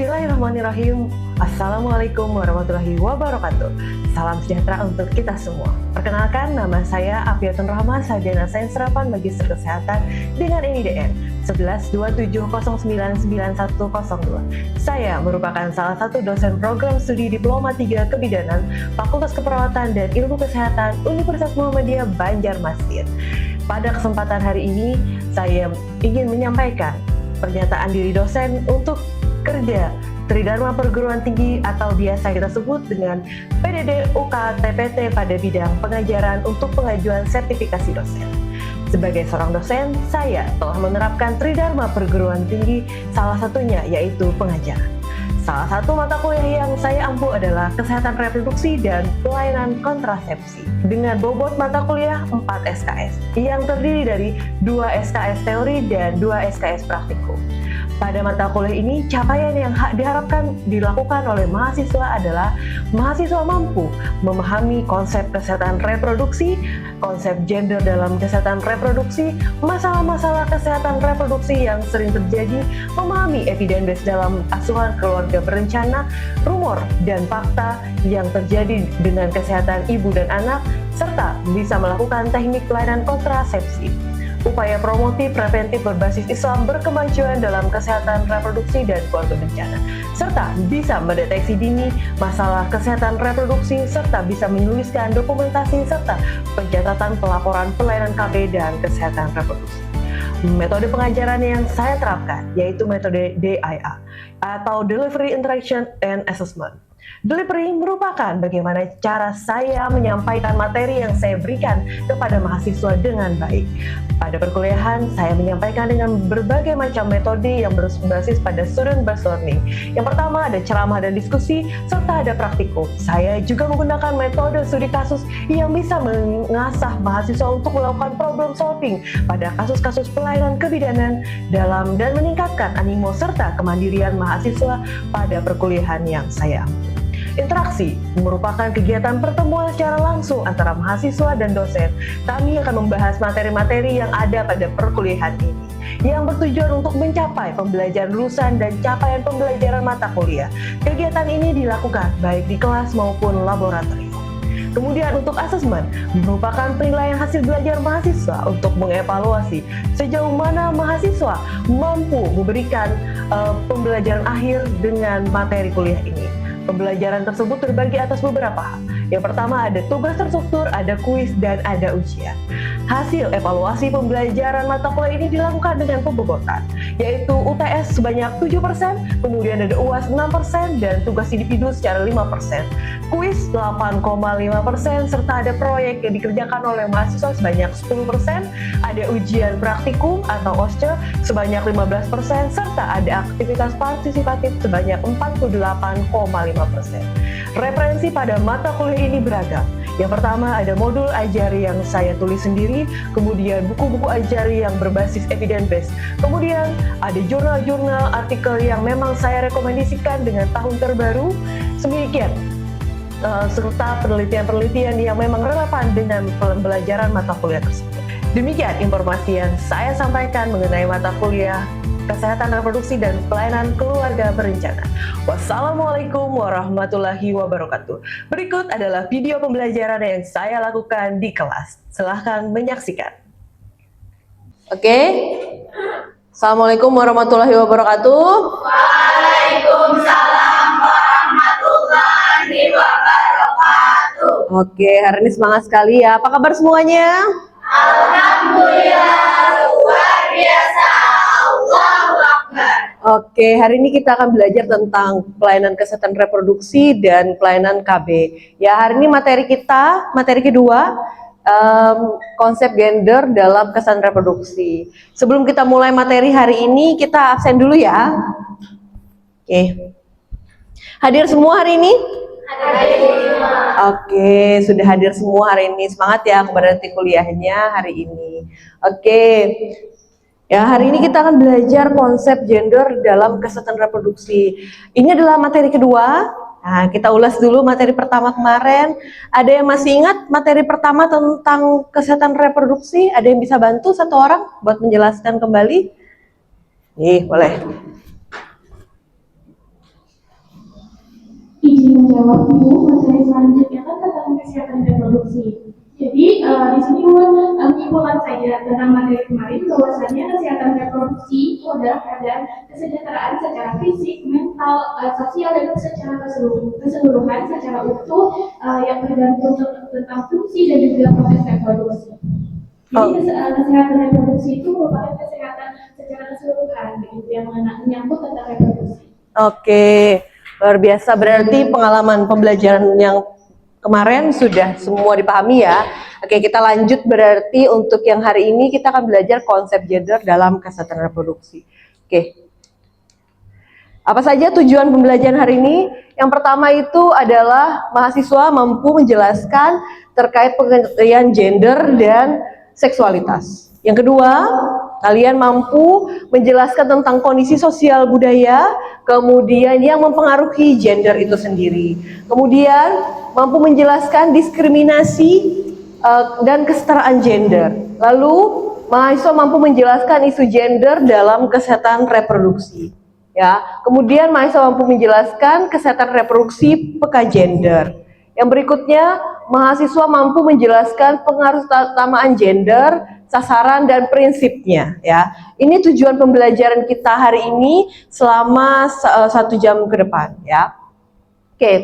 Bismillahirrahmanirrahim. Assalamualaikum warahmatullahi wabarakatuh. Salam sejahtera untuk kita semua. Perkenalkan, nama saya Afiatun Rahma, sarjana sains terapan magister kesehatan dengan NIDN 1127099102. Saya merupakan salah satu dosen program studi Diploma 3 Kebidanan Fakultas Keperawatan dan Ilmu Kesehatan Universitas Muhammadiyah Banjarmasin. Pada kesempatan hari ini, saya ingin menyampaikan pernyataan diri dosen untuk kerja Tridharma Perguruan Tinggi atau biasa kita sebut dengan PDD UK TPT pada bidang pengajaran untuk pengajuan sertifikasi dosen. Sebagai seorang dosen, saya telah menerapkan Tridharma Perguruan Tinggi, salah satunya yaitu pengajaran. Salah satu mata kuliah yang saya ampu adalah Kesehatan Reproduksi dan Pelayanan Kontrasepsi dengan bobot mata kuliah 4 SKS yang terdiri dari 2 SKS teori dan 2 SKS praktikum. Pada mata kuliah ini, capaian yang diharapkan dilakukan oleh mahasiswa adalah mahasiswa mampu memahami konsep kesehatan reproduksi, konsep gender dalam kesehatan reproduksi, masalah-masalah kesehatan reproduksi yang sering terjadi, memahami evidence dalam asuhan keluarga berencana, rumor dan fakta yang terjadi dengan kesehatan ibu dan anak, serta bisa melakukan teknik pelayanan kontrasepsi. Upaya promotif preventif berbasis Islam berkemajuan dalam kesehatan reproduksi dan keluarga berencana, serta bisa mendeteksi dini masalah kesehatan reproduksi, serta bisa menuliskan dokumentasi serta pencatatan pelaporan pelayanan KB dan kesehatan reproduksi. Metode pengajaran yang saya terapkan yaitu metode DIA atau Delivery Interaction and Assessment. Delivery merupakan bagaimana cara saya menyampaikan materi yang saya berikan kepada mahasiswa dengan baik. Pada perkuliahan, saya menyampaikan dengan berbagai macam metode yang berbasis pada student-based learning. Yang pertama ada ceramah dan diskusi, serta ada praktikum. Saya juga menggunakan metode studi kasus yang bisa mengasah mahasiswa untuk melakukan problem solving pada kasus-kasus pelayanan kebidanan dalam dan meningkatkan animo serta kemandirian mahasiswa pada perkuliahan yang saya ambil. Interaksi merupakan kegiatan pertemuan secara langsung antara mahasiswa dan dosen. Kami akan membahas materi-materi yang ada pada perkuliahan ini, yang bertujuan untuk mencapai pembelajaran lulusan dan capaian pembelajaran mata kuliah. Kegiatan ini dilakukan baik di kelas maupun laboratorium. Kemudian untuk asesmen merupakan penilaian hasil belajar mahasiswa untuk mengevaluasi sejauh mana mahasiswa mampu memberikan pembelajaran akhir dengan materi kuliah ini. Pembelajaran tersebut terbagi atas beberapa hal. Yang pertama ada tugas terstruktur, ada kuis, dan ada ujian. Hasil evaluasi pembelajaran mata kuliah ini dilakukan dengan pembobotan, yaitu UTS sebanyak 7%, kemudian ada UAS 6%, dan tugas individu secara 5%. Kuis 8,5%, serta ada proyek yang dikerjakan oleh mahasiswa sebanyak 10%, ada ujian praktikum atau OSCE sebanyak 15%, serta ada aktivitas partisipatif sebanyak 48,5%. Referensi pada mata kuliah ini beragam. Yang pertama ada modul ajari yang saya tulis sendiri, kemudian buku-buku ajari yang berbasis evidence based, kemudian ada jurnal-jurnal artikel yang memang saya rekomendasikan dengan tahun terbaru, sedemikian serta penelitian-penelitian yang memang relevan dengan pembelajaran mata kuliah tersebut. Demikian informasi yang saya sampaikan mengenai mata kuliah Kesehatan Reproduksi dan Pelayanan Keluarga Berencana. Wassalamualaikum warahmatullahi wabarakatuh. Berikut adalah video pembelajaran yang saya lakukan di kelas. Silahkan menyaksikan. Oke. Assalamualaikum warahmatullahi wabarakatuh. Waalaikumsalam warahmatullahi wabarakatuh. Oke, hari ini semangat sekali ya. Apa kabar semuanya? Alhamdulillah, luar biasa. Allahu Akbar. Oke, hari ini kita akan belajar tentang pelayanan kesehatan reproduksi dan pelayanan KB. Ya, hari ini materi kita, materi kedua, konsep gender dalam kesehatan reproduksi. Sebelum kita mulai materi hari ini, kita absen dulu ya. Oke. Hadir semua hari ini? Oke, sudah hadir semua hari ini. Semangat ya kepada nanti kuliahnya hari ini. Oke. Ya, hari ini kita akan belajar konsep gender dalam kesehatan reproduksi. Ini adalah materi kedua. Nah, kita ulas dulu materi pertama kemarin. Ada yang masih ingat materi pertama tentang kesehatan reproduksi? Ada yang bisa bantu satu orang buat menjelaskan kembali? Nih, boleh. izin menjawab Ibu materi selanjutnya kan tentang kesehatan reproduksi. Jadi di sini Ibu menyimpulkan saja tentang materi kemarin bahwasannya kesehatan reproduksi itu adalah keadaan kesejahteraan secara fisik, mental, sosial dan secara keseluruhan secara utuh yang tergantung tentang fungsi dan juga proses reproduksi. Jadi kesehatan reproduksi itu merupakan kesehatan secara keseluruhan begitu yang menyangkut tentang reproduksi. Oke, luar biasa. Berarti pengalaman pembelajaran yang kemarin sudah semua dipahami ya. Oke, kita lanjut berarti untuk yang hari ini kita akan belajar konsep gender dalam kesehatan reproduksi. Oke. Apa saja tujuan pembelajaran hari ini? Yang pertama itu adalah mahasiswa mampu menjelaskan terkait pengertian gender dan seksualitas. Yang kedua, kalian mampu menjelaskan tentang kondisi sosial budaya, kemudian yang mempengaruhi gender itu sendiri. Kemudian mampu menjelaskan diskriminasi dan kesetaraan gender. Lalu mahasiswa mampu menjelaskan isu gender dalam kesehatan reproduksi. Ya, kemudian mahasiswa mampu menjelaskan kesehatan reproduksi peka gender. Yang berikutnya, mahasiswa mampu menjelaskan pengaruh utamaan gender, sasaran dan prinsipnya. Ya, ini tujuan pembelajaran kita hari ini selama 1 jam ke depan. Ya, oke.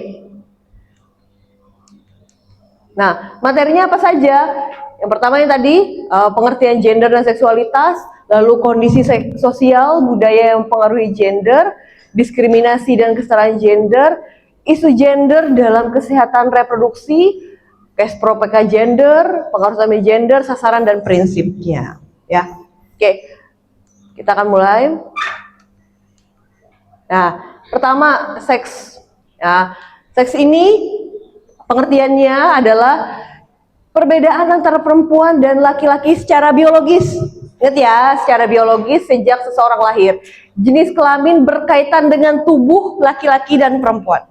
Nah, materinya apa saja? Yang pertama yang tadi pengertian gender dan seksualitas, lalu kondisi sosial budaya yang mempengaruhi gender, diskriminasi dan kesetaraan gender, isu gender dalam kesehatan reproduksi, case pro PK gender, pengaruh utama gender, sasaran dan prinsipnya. Ya, oke, kita akan mulai. Nah, pertama seks. Ya, seks ini pengertiannya adalah perbedaan antara perempuan dan laki-laki secara biologis. Ingat ya, secara biologis sejak seseorang lahir. Jenis kelamin berkaitan dengan tubuh laki-laki dan perempuan.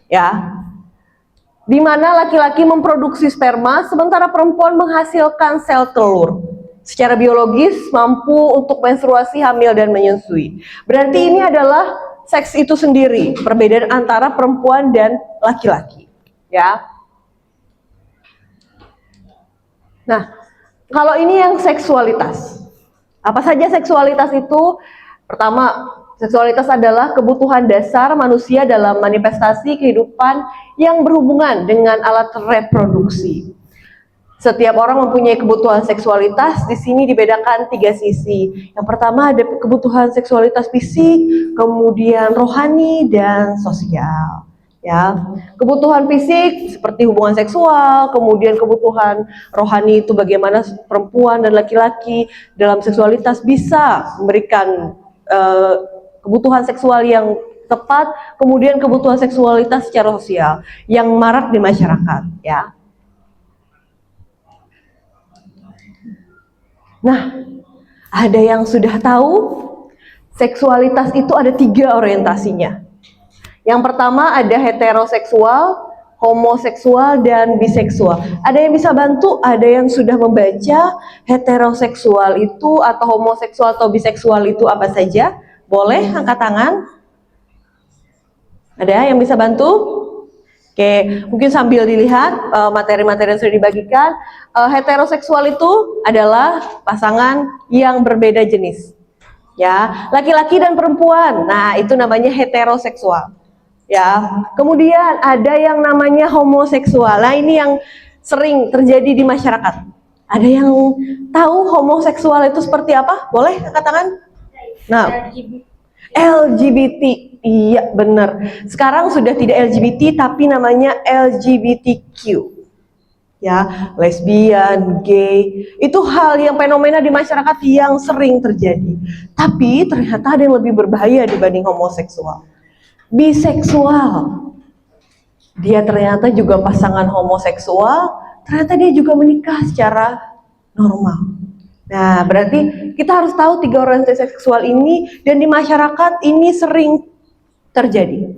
Ya, di mana laki-laki memproduksi sperma, sementara perempuan menghasilkan sel telur. Secara biologis mampu untuk menstruasi, hamil dan menyusui. Berarti ini adalah seks itu sendiri, perbedaan antara perempuan dan laki-laki. Ya. Nah, kalau ini yang seksualitas. Apa saja seksualitas itu? Pertama, seksualitas adalah kebutuhan dasar manusia dalam manifestasi kehidupan yang berhubungan dengan alat reproduksi. Setiap orang mempunyai kebutuhan seksualitas. Di sini dibedakan 3 sisi. Yang pertama ada kebutuhan seksualitas fisik, kemudian rohani dan sosial. Ya, kebutuhan fisik seperti hubungan seksual, kemudian kebutuhan rohani itu bagaimana perempuan dan laki-laki dalam seksualitas bisa memberikan kebutuhan seksual yang tepat, kemudian kebutuhan seksualitas secara sosial yang marak di masyarakat. Ya. Nah, ada yang sudah tahu seksualitas itu ada 3 orientasinya. Yang pertama ada heteroseksual, homoseksual, dan biseksual. Ada yang bisa bantu, ada yang sudah membaca heteroseksual itu atau homoseksual atau biseksual itu apa saja? Boleh angkat tangan? Ada yang bisa bantu? Oke, mungkin sambil dilihat materi-materi yang sudah dibagikan. Heteroseksual itu adalah pasangan yang berbeda jenis. Ya, laki-laki dan perempuan. Nah, itu namanya heteroseksual. Ya, kemudian ada yang namanya homoseksual. Nah, ini yang sering terjadi di masyarakat. Ada yang tahu homoseksual itu seperti apa? Boleh angkat tangan? Nah, LGBT. Iya, benar. Sekarang sudah tidak LGBT tapi namanya LGBTQ. Ya, lesbian, gay. Itu hal yang fenomena di masyarakat yang sering terjadi. Tapi ternyata ada yang lebih berbahaya dibanding homoseksual. Biseksual, dia ternyata juga pasangan homoseksual, ternyata dia juga menikah secara normal. Nah, berarti kita harus tahu 3 orientasi seksual ini, dan di masyarakat ini sering terjadi.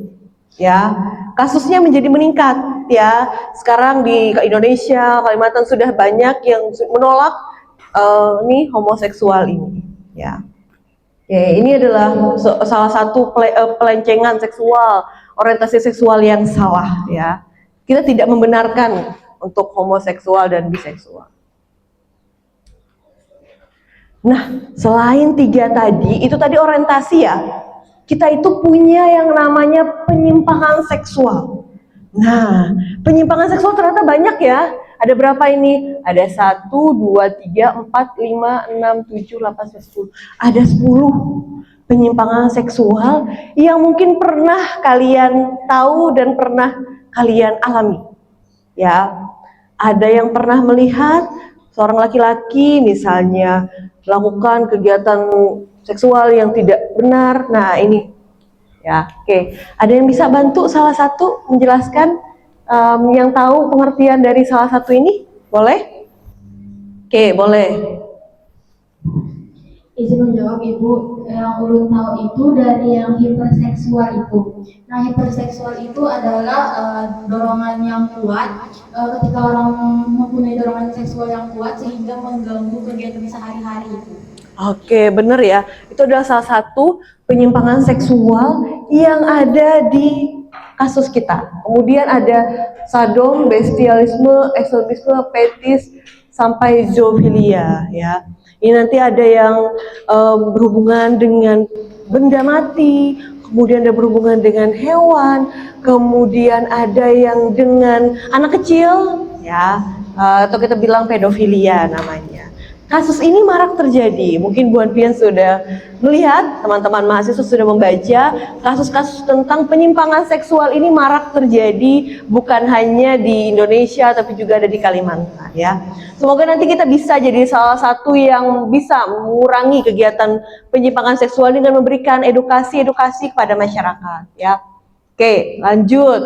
Ya, kasusnya menjadi meningkat. Ya, sekarang di Indonesia, Kalimantan sudah banyak yang menolak nih homoseksual ini. Ya. Oke, ini adalah salah satu pelencengan seksual orientasi seksual yang salah ya. Kita tidak membenarkan untuk homoseksual dan biseksual. Nah, selain 3 tadi, itu tadi orientasi ya. Kita itu punya yang namanya penyimpangan seksual. Nah, penyimpangan seksual ternyata banyak ya. Ada berapa ini? Ada 1, 2, 3, 4, 5, 6, 7, 8, 10. Ada 10 penyimpangan seksual yang mungkin pernah kalian tahu dan pernah kalian alami. Ya, ada yang pernah melihat seorang laki-laki misalnya melakukan kegiatan seksual yang tidak benar. Nah, ini ya, oke. Ada yang bisa bantu salah satu menjelaskan yang tahu pengertian dari salah satu ini? Boleh? Oke, boleh. Izin menjawab Ibu, yang ulun tahu itu dari yang hiperseksual itu. Nah, hiperseksual itu adalah dorongan yang kuat ketika orang mempunyai dorongan seksual yang kuat sehingga mengganggu kegiatan sehari-hari itu. Oke, bener ya. Itu adalah salah satu penyimpangan seksual yang ada di kasus kita. Kemudian ada sadom, bestialisme, eksotisme, fetis, sampai zoofilia ya. Ini nanti ada yang berhubungan dengan benda mati, kemudian ada berhubungan dengan hewan, kemudian ada yang dengan anak kecil ya, atau kita bilang pedofilia namanya. Kasus ini marak terjadi. Mungkin Bu Anfian sudah melihat, teman-teman mahasiswa sudah membaca kasus-kasus tentang penyimpangan seksual ini marak terjadi bukan hanya di Indonesia tapi juga ada di Kalimantan ya. Semoga nanti kita bisa jadi salah satu yang bisa mengurangi kegiatan penyimpangan seksual dengan memberikan edukasi kepada masyarakat ya. Oke, lanjut.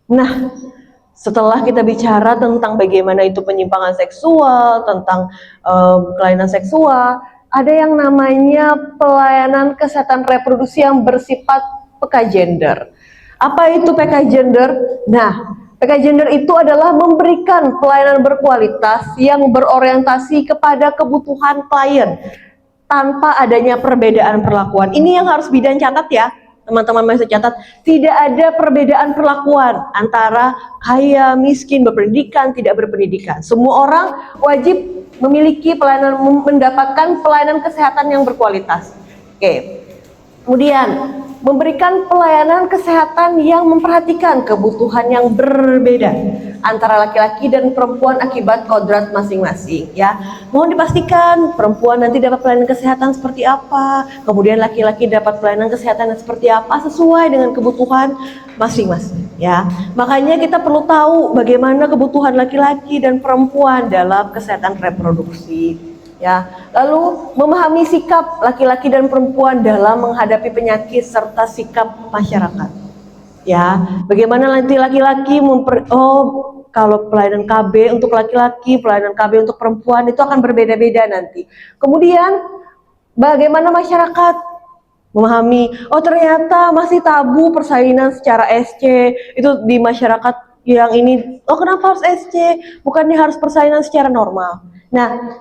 Nah, setelah kita bicara tentang bagaimana itu penyimpangan seksual, tentang kelainan seksual, ada yang namanya pelayanan kesehatan reproduksi yang bersifat PK gender. Apa itu PK gender? Nah, PK gender itu adalah memberikan pelayanan berkualitas yang berorientasi kepada kebutuhan klien tanpa adanya perbedaan perlakuan. Ini yang harus bidan catat ya. Teman-teman masih catat, tidak ada perbedaan perlakuan antara kaya, miskin, berpendidikan, tidak berpendidikan. Semua orang wajib memiliki pelayanan, mendapatkan pelayanan kesehatan yang berkualitas. Oke. Kemudian, memberikan pelayanan kesehatan yang memperhatikan kebutuhan yang berbeda antara laki-laki dan perempuan akibat kodrat masing-masing ya. Mohon dipastikan perempuan nanti dapat pelayanan kesehatan seperti apa, kemudian laki-laki dapat pelayanan kesehatan seperti apa sesuai dengan kebutuhan masing-masing ya. Makanya kita perlu tahu bagaimana kebutuhan laki-laki dan perempuan dalam kesehatan reproduksi ya. Lalu memahami sikap laki-laki dan perempuan dalam menghadapi penyakit serta sikap masyarakat ya. Bagaimana nanti laki-laki kalau pelayanan KB untuk laki-laki, pelayanan KB untuk perempuan itu akan berbeda-beda nanti. Kemudian bagaimana masyarakat memahami, oh ternyata masih tabu persalinan secara SC itu di masyarakat yang ini. Oh kenapa harus SC? Bukannya harus persalinan secara normal. Nah,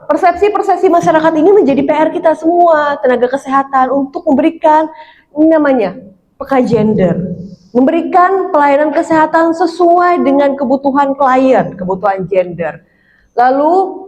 persepsi masyarakat ini menjadi PR kita semua, tenaga kesehatan, untuk memberikan namanya PK gender, memberikan pelayanan kesehatan sesuai dengan kebutuhan klien, kebutuhan gender. Lalu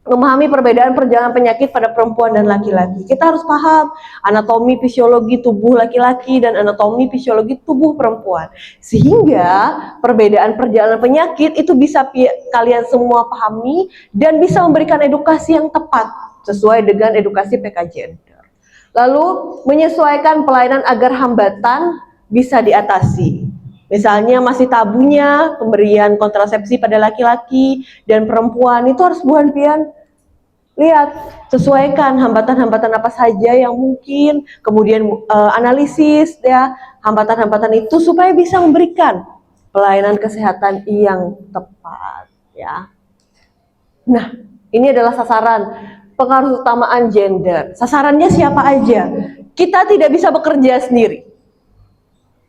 memahami perbedaan perjalanan penyakit pada perempuan dan laki-laki. Kita harus paham anatomi fisiologi tubuh laki-laki dan anatomi fisiologi tubuh perempuan, sehingga perbedaan perjalanan penyakit itu bisa kalian semua pahami dan bisa memberikan edukasi yang tepat sesuai dengan edukasi PK gender. Lalu menyesuaikan pelayanan agar hambatan bisa diatasi. Misalnya masih tabunya pemberian kontrasepsi pada laki-laki dan perempuan, itu harus Bu Anfian lihat, sesuaikan hambatan-hambatan apa saja yang mungkin, kemudian analisis ya hambatan-hambatan itu supaya bisa memberikan pelayanan kesehatan yang tepat ya. Nah, ini adalah sasaran pengaruh utamaan gender. Sasarannya siapa aja? Kita tidak bisa bekerja sendiri.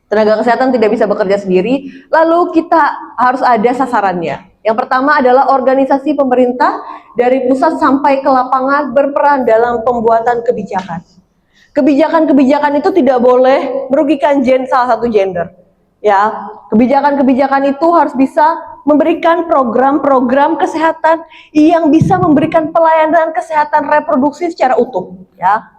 Tenaga kesehatan tidak bisa bekerja sendiri, lalu kita harus ada sasarannya. Yang pertama adalah organisasi pemerintah dari pusat sampai ke lapangan berperan dalam pembuatan kebijakan. Kebijakan-kebijakan itu tidak boleh merugikan salah satu gender. Ya, kebijakan-kebijakan itu harus bisa memberikan program-program kesehatan yang bisa memberikan pelayanan kesehatan reproduksi secara utuh, ya.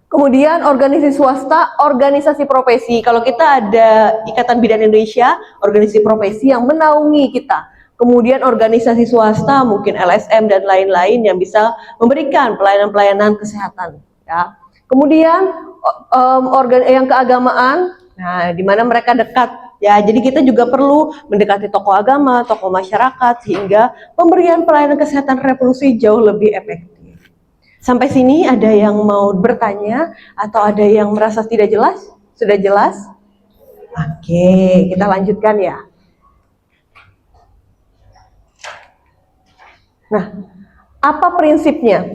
Kemudian organisasi swasta, organisasi profesi. Kalau kita ada Ikatan Bidan Indonesia, organisasi profesi yang menaungi kita. Kemudian organisasi swasta, mungkin LSM dan lain-lain yang bisa memberikan pelayanan-pelayanan kesehatan, ya. Kemudian yang keagamaan, nah, di mana mereka dekat, ya. Jadi kita juga perlu mendekati tokoh agama, tokoh masyarakat, sehingga pemberian pelayanan kesehatan reproduksi jauh lebih efektif. Sampai sini ada yang mau bertanya atau ada yang merasa tidak jelas? Sudah jelas? Oke, kita lanjutkan ya. Nah, apa prinsipnya?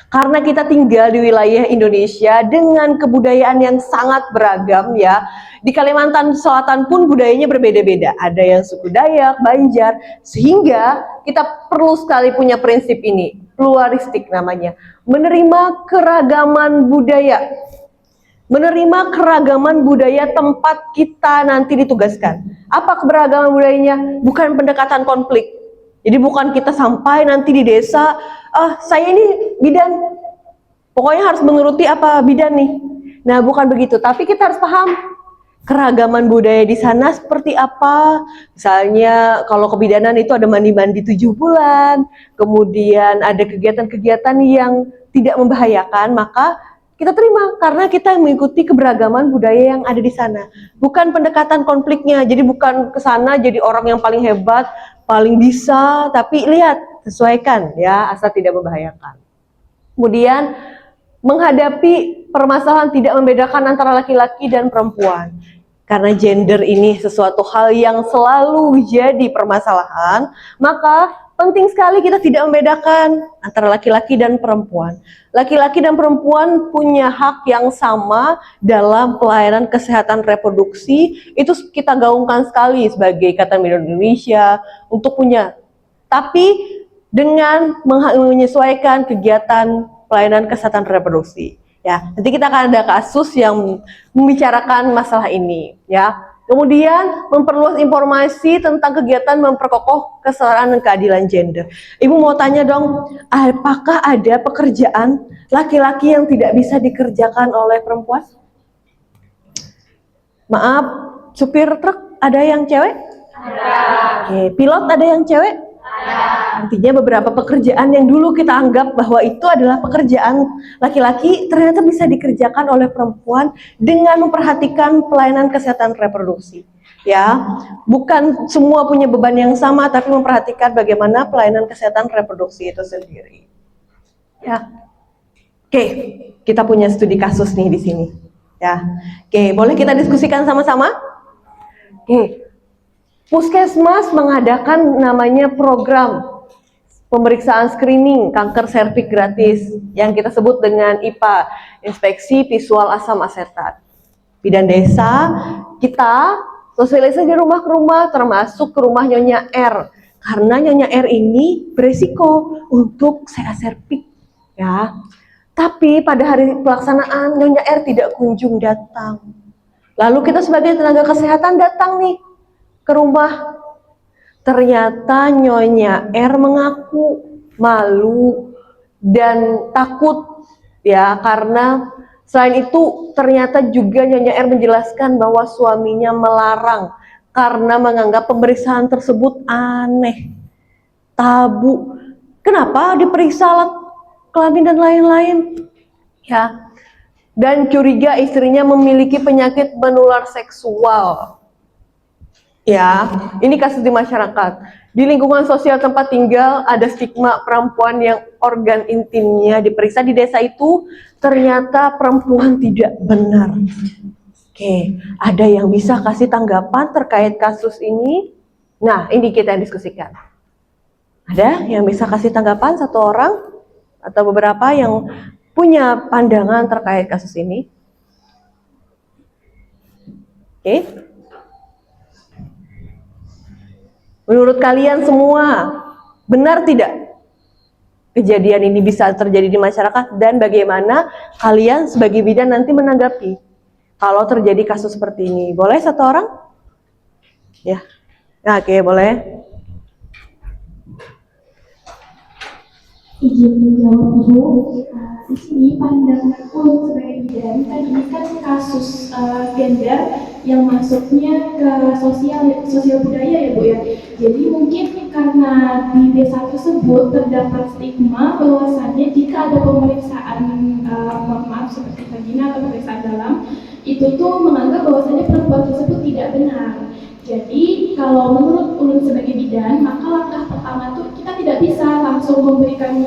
Karena kita tinggal di wilayah Indonesia dengan kebudayaan yang sangat beragam, ya. Di Kalimantan Selatan pun budayanya berbeda-beda. Ada yang suku Dayak, Banjar, sehingga kita perlu sekali punya prinsip ini, pluralistik namanya. Menerima keragaman budaya. Menerima keragaman budaya tempat kita nanti ditugaskan. Apa keberagaman budayanya? Bukan pendekatan konflik. Jadi bukan kita sampai nanti di desa, saya ini bidan, pokoknya harus menuruti apa bidan nih. Nah, bukan begitu, tapi kita harus paham keragaman budaya di sana seperti apa. Misalnya kalau kebidanan itu ada mandi-mandi 7 bulan, kemudian ada kegiatan-kegiatan yang tidak membahayakan, maka kita terima karena kita mengikuti keberagaman budaya yang ada di sana. Bukan pendekatan konfliknya, jadi bukan ke sana jadi orang yang paling hebat, paling bisa, tapi lihat, sesuaikan ya, asal tidak membahayakan. Kemudian menghadapi permasalahan tidak membedakan antara laki-laki dan perempuan. Karena gender ini sesuatu hal yang selalu jadi permasalahan, maka penting sekali kita tidak membedakan antara laki-laki dan perempuan. Laki-laki dan perempuan punya hak yang sama dalam pelayanan kesehatan reproduksi. Itu kita gaungkan sekali sebagai Ikatan Bidan Indonesia untuk punya. Tapi dengan menyesuaikan kegiatan pelayanan kesehatan reproduksi. Ya, nanti kita akan ada kasus yang membicarakan masalah ini, ya. Kemudian memperluas informasi tentang kegiatan memperkokoh kesetaraan dan keadilan gender. Ibu mau tanya dong, apakah ada pekerjaan laki-laki yang tidak bisa dikerjakan oleh perempuan? Maaf, supir truk ada yang cewek? Ada. Oke, pilot ada yang cewek? Artinya beberapa pekerjaan yang dulu kita anggap bahwa itu adalah pekerjaan laki-laki ternyata bisa dikerjakan oleh perempuan dengan memperhatikan pelayanan kesehatan reproduksi. Ya, bukan semua punya beban yang sama, tapi memperhatikan bagaimana pelayanan kesehatan reproduksi itu sendiri. Ya, oke, kita punya studi kasus nih di sini. Ya, oke, boleh kita diskusikan sama-sama? Oke. Puskesmas mengadakan namanya program pemeriksaan screening kanker serviks gratis yang kita sebut dengan IPA, inspeksi visual asam asetat. Bidan desa kita sosialisasi di rumah ke rumah, termasuk ke rumah Nyonya R, karena Nyonya R ini beresiko untuk CA serviks, ya. Tapi pada hari pelaksanaan Nyonya R tidak kunjung datang. Lalu kita sebagai tenaga kesehatan datang nih ke rumah. Ternyata Nyonya R mengaku malu dan takut, ya, karena selain itu ternyata juga Nyonya R menjelaskan bahwa suaminya melarang karena menganggap pemeriksaan tersebut aneh, tabu. Kenapa diperiksa alat kelamin dan lain-lain? Ya. Dan curiga istrinya memiliki penyakit menular seksual. Ya, ini kasus di masyarakat. Di lingkungan sosial tempat tinggal ada stigma perempuan yang organ intimnya diperiksa di desa itu ternyata perempuan tidak benar. Oke, ada yang bisa kasih tanggapan terkait kasus ini? Nah, ini kita diskusikan. Ada yang bisa kasih tanggapan satu orang atau beberapa yang punya pandangan terkait kasus ini? Oke. Menurut kalian semua, benar tidak kejadian ini bisa terjadi di masyarakat dan bagaimana kalian sebagai bidan nanti menanggapi kalau terjadi kasus seperti ini. Boleh satu orang? Ya, nah, oke, boleh. Izin menjawab Ibu, di sini pandanganku sebagai bidan, kan ini kan kasus gender yang masuknya ke sosial budaya ya Bu ya. Jadi mungkin karena di desa tersebut terdapat stigma bahwasannya jika ada pemeriksaan, mohon maaf seperti vagina atau pemeriksaan dalam, itu tuh menganggap bahwasannya perempuan tersebut tidak benar. Jadi kalau menurut ulun sebagai bidan, maka langkah pertama tuh kita tidak bisa langsung memberikan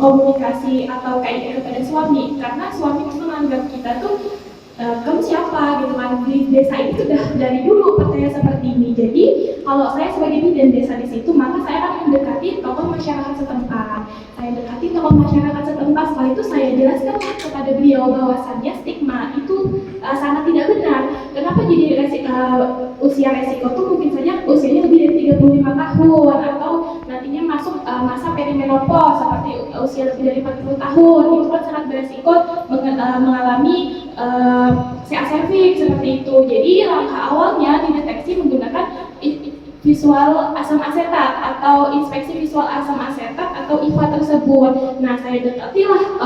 komunikasi atau kayak kepada suami, karena suami menganggap kita tuh kamu siapa gitu kan, di desa ini sudah dari dulu percaya seperti ini. Jadi kalau saya sebagai bidan desa di situ, maka saya akan mendekati tokoh masyarakat setempat. Saya dekati tokoh masyarakat setempat, setelah itu saya jelaskan kepada beliau bahwasannya stigma itu sangat tidak benar. Kenapa jadi usia resiko tuh mungkin saja usianya lebih dari 35 tahun atau nantinya masuk masa perimenopause seperti usia lebih dari 40 tahun, itu kan sangat beresiko mengalami CA cervix seperti itu. Jadi langkah awalnya dideteksi menggunakan visual asam asetat atau inspeksi visual asam asetat atau IVA tersebut. Nah, saya dekatilah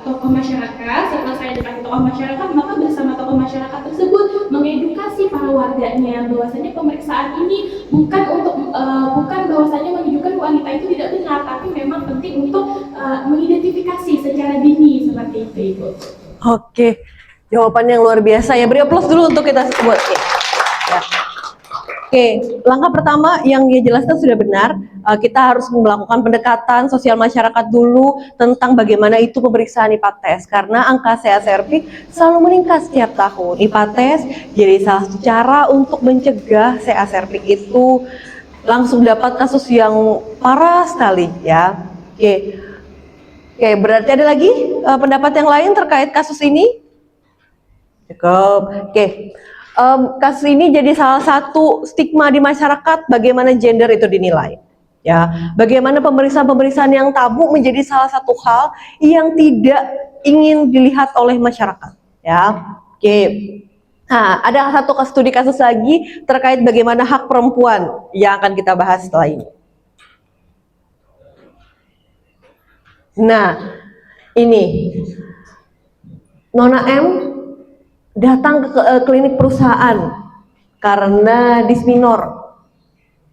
tokoh masyarakat. Setelah saya dekati tokoh masyarakat, maka bersama tokoh masyarakat tersebut mengedukasi para warganya bahwasanya pemeriksaan ini bukan bahwasanya menunjukkan wanita itu tidak benar, tapi memang penting untuk mengidentifikasi secara dini seperti itu, Ibu. Oke, jawaban yang luar biasa ya. Beri aplaus dulu untuk kita semua. Ya. Oke, langkah pertama yang dia jelaskan sudah benar. Kita harus melakukan pendekatan sosial masyarakat dulu tentang bagaimana itu pemeriksaan IPA tes, karena angka CA cervix selalu meningkat setiap tahun. IPA tes jadi salah satu cara untuk mencegah CA cervix itu langsung dapat kasus yang parah sekali ya. Oke, berarti ada lagi pendapat yang lain terkait kasus ini? Cukup. Oke. Kasus ini jadi salah satu stigma di masyarakat bagaimana gender itu dinilai. Ya, bagaimana pemeriksaan-pemeriksaan yang tabu menjadi salah satu hal yang tidak ingin dilihat oleh masyarakat. Ya, oke. Nah, ada satu studi kasus lagi terkait bagaimana hak perempuan yang akan kita bahas setelah ini. Nah, ini Nona M datang ke klinik perusahaan karena disminor,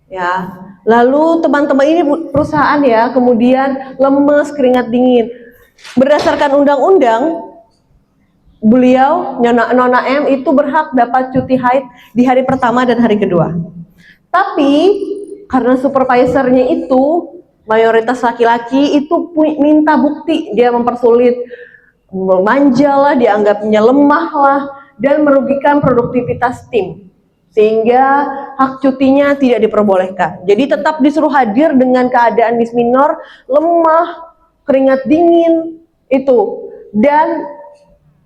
ya. Lalu teman-teman ini perusahaan ya, kemudian lemes, keringat dingin. Berdasarkan undang-undang, beliau Nona M itu berhak dapat cuti haid di hari pertama dan hari kedua. Tapi karena supervisornya itu mayoritas laki-laki, itu minta bukti, dia mempersulit, manja lah, dianggapnya lemah lah, dan merugikan produktivitas tim, sehingga hak cutinya tidak diperbolehkan. Jadi tetap disuruh hadir dengan keadaan disminor, lemah, keringat dingin itu. Dan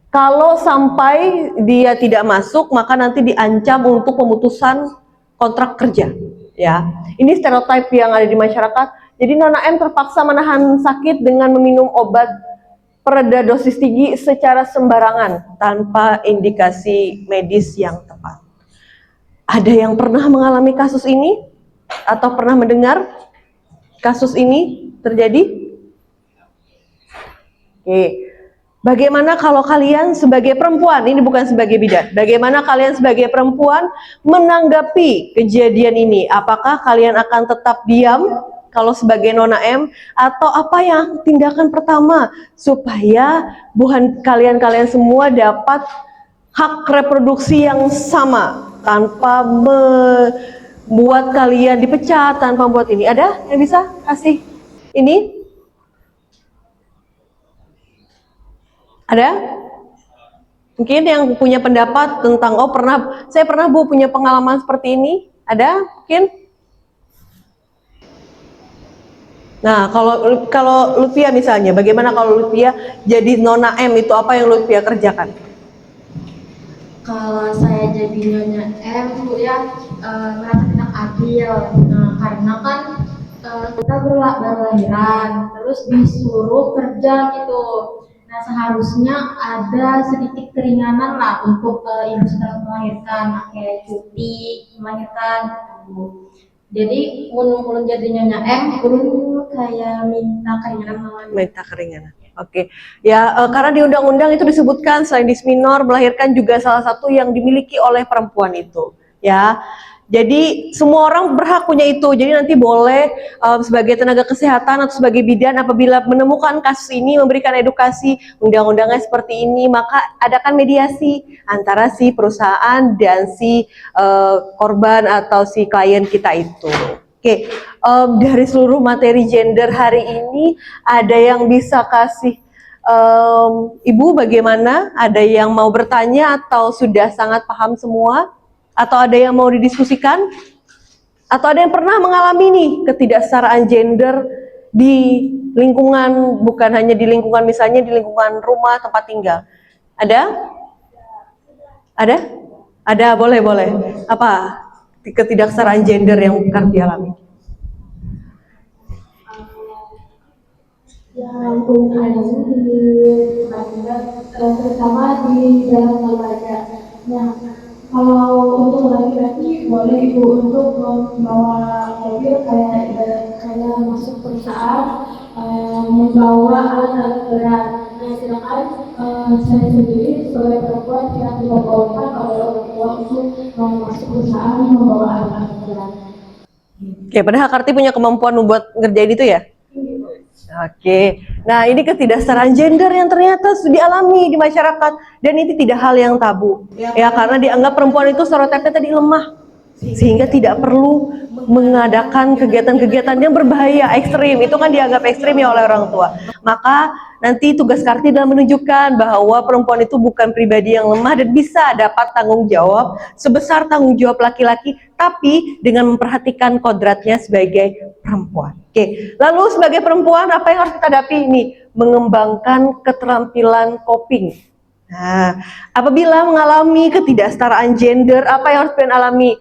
kalau sampai dia tidak masuk, maka nanti diancam untuk pemutusan kontrak kerja. Ya, ini stereotip yang ada di masyarakat. Jadi Nona M terpaksa menahan sakit dengan meminum obat pereda dosis tinggi secara sembarangan tanpa indikasi medis yang tepat. Ada yang pernah mengalami kasus ini atau pernah mendengar kasus ini terjadi? Oke. Bagaimana kalau kalian sebagai perempuan, ini bukan sebagai bidan, bagaimana kalian sebagai perempuan menanggapi kejadian ini? Apakah kalian akan tetap diam kalau sebagai Nona M, atau apa yang tindakan pertama supaya kalian semua dapat hak reproduksi yang sama tanpa membuat kalian dipecat, tanpa membuat ini? Ada yang bisa kasih ini? Ada? Mungkin yang punya pendapat tentang, saya pernah Bu punya pengalaman seperti ini? Ada? Mungkin? Nah, kalau Lutfia misalnya, bagaimana kalau Lutfia jadi Nona M, itu apa yang Lutfia kerjakan? Kalau saya jadi Nyonya M, Bu ya, merasa tidak adil. Nah, karena kan kita berlahiran, terus disuruh kerja gitu. Nah, seharusnya ada sedikit keringanan lah untuk ibu setelah melahirkan, kayak cuti melahirkan gitu. Jadi ulun jadi nyonya ulun kayak minta keringanan sama Minta keringanan. Oke, ya karena di undang-undang itu disebutkan selain disminor, melahirkan juga salah satu yang dimiliki oleh perempuan itu, ya. Jadi semua orang berhak punya itu. Jadi nanti boleh sebagai tenaga kesehatan atau sebagai bidan apabila menemukan kasus ini memberikan edukasi undang-undangnya seperti ini, maka adakan mediasi antara si perusahaan dan si korban atau si klien kita itu. Oke, dari seluruh materi gender hari ini, ada yang bisa kasih Ibu bagaimana? Ada yang mau bertanya atau sudah sangat paham semua? Atau ada yang mau didiskusikan? Atau ada yang pernah mengalami nih ketidaksetaraan gender di lingkungan, bukan hanya di lingkungan misalnya di lingkungan rumah tempat tinggal? Ada? Ada? Ada, boleh. Apa? Ketidaksetaraan gender yang Karti alami? yang ada di terutama di dalam keluarga. Nah, kalau untuk laki-laki boleh ibu untuk membawa mobil kayak masuk perusahaan, membawa alat berat. Nah, sedangkan saya sendiri sebagai perempuan tidak diperbolehkan oleh orang tua untuk masuk perusahaan membawa alat berat. Oke, padahal Karti punya kemampuan membuat ngerjain itu ya? Oke, nah ini ketidaksetaraan gender yang ternyata sudah dialami di masyarakat dan ini tidak hal yang tabu ya karena dianggap perempuan itu stereotipnya tadi lemah sehingga tidak perlu mengadakan kegiatan-kegiatan yang berbahaya ekstrim, itu kan dianggap ekstrim ya oleh orang tua. Maka nanti tugas Karti adalah menunjukkan bahwa perempuan itu bukan pribadi yang lemah dan bisa dapat tanggung jawab sebesar tanggung jawab laki-laki, tapi dengan memperhatikan kodratnya sebagai perempuan. Oke, lalu sebagai perempuan apa yang harus kita hadapi ini? Mengembangkan keterampilan coping. Nah, apabila mengalami ketidaksetaraan gender, apa yang harus kalian alami?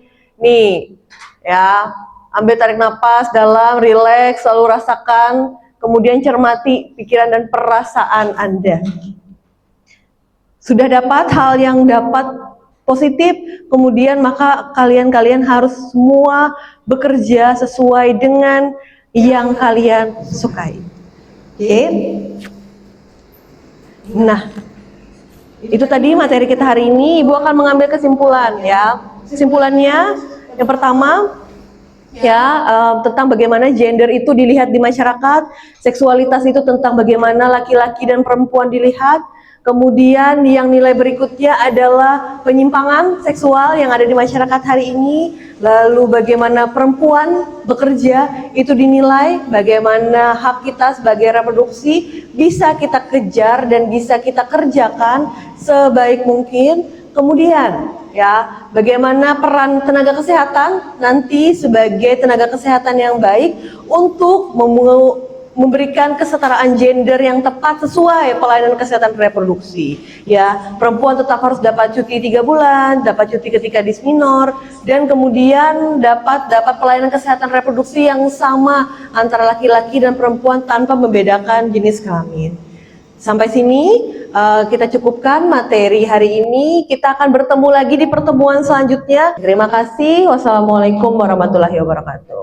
Nih, ya, ambil tarik nafas dalam, rileks, selalu rasakan, kemudian cermati pikiran dan perasaan Anda. Sudah dapat hal yang dapat positif, kemudian maka kalian harus semua bekerja sesuai dengan yang kalian sukai. Oke? Nah, itu tadi materi kita hari ini. Ibu akan mengambil kesimpulan ya. Kesimpulannya yang pertama ya tentang bagaimana gender itu dilihat di masyarakat, seksualitas itu tentang bagaimana laki-laki dan perempuan dilihat. Kemudian yang nilai berikutnya adalah penyimpangan seksual yang ada di masyarakat hari ini. Lalu bagaimana perempuan bekerja itu dinilai, bagaimana hak kita sebagai reproduksi bisa kita kejar dan bisa kita kerjakan sebaik mungkin. Kemudian ya, bagaimana peran tenaga kesehatan nanti sebagai tenaga kesehatan yang baik untuk memberikan kesetaraan gender yang tepat sesuai pelayanan kesehatan reproduksi. Ya, perempuan tetap harus dapat cuti 3 bulan, dapat cuti ketika disminor, dan kemudian dapat pelayanan kesehatan reproduksi yang sama antara laki-laki dan perempuan tanpa membedakan jenis kelamin. Sampai sini kita cukupkan materi hari ini. Kita akan bertemu lagi di pertemuan selanjutnya. Terima kasih. Wassalamualaikum warahmatullahi wabarakatuh.